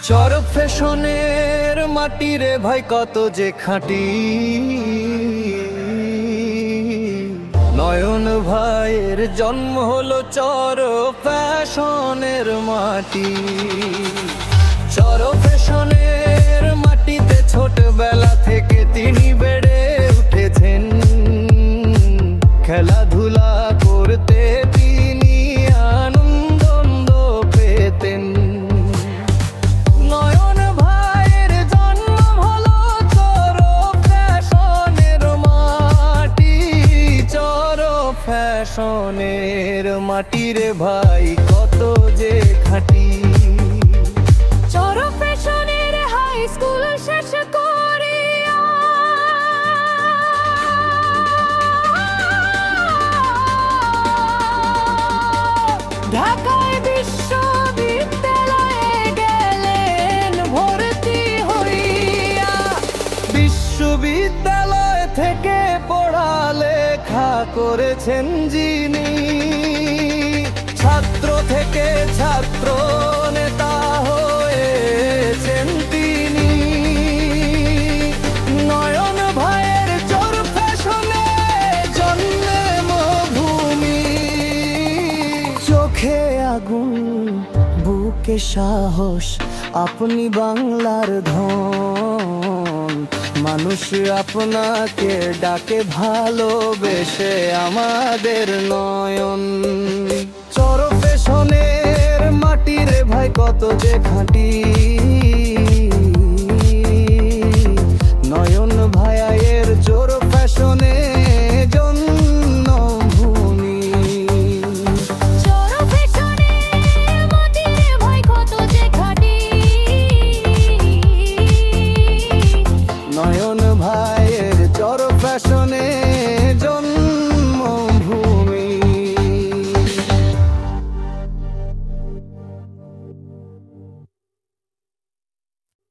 চর ফ্যাশনের মাটি রে ভাই কত যে খাঁটি, নয়ন ভাইয়ের জন্ম হলো চর ফ্যাশনের মাটি। চর ফ্যাশনের মাটিতে ছোটবেলা থেকে তিনি বেড়ে উঠেছেন, খেলাধুলা করতে তিনি আনন্দ পেতেন। নয়ন ভাইয়ের জন্ম হলো চর ফ্যাশনের মাটি, চর ফ্যাশনের মাটি রে ভাই কত যে খাঁটি। চর ফ্যাশনের হাই স্কুল শেষ করিয়া ঢাকায় বিশ্ববিদ্যালয়ে গেলেন ভর্তি হইয়া। বিশ্ববিদ্যালয় থেকে পড়ালেখা করেছেন যিনি, ছাত্র থেকে ছাত্র নেতা হয়েছেন তিনি। নয়ন ভাইয়ের চর ফ্যাশনে জন্মভূমি, চোখে আগুন বুকে সাহস, আপনি বাংলার ধন। মানুষ আপনাকে ডাকে ভালোবেসে আমাদের নয়ন। চর ফ্যাশনের মাটি রে ভাই কত যে খাঁটি, নয়ন ভাইয়ের চর ফ্যাশনে জন্মভূমি। চর ফ্যাশনের মাটি রে ভাই কত যে খাঁটি, নয়ন ভাইয়ের চর ফ্যাশনে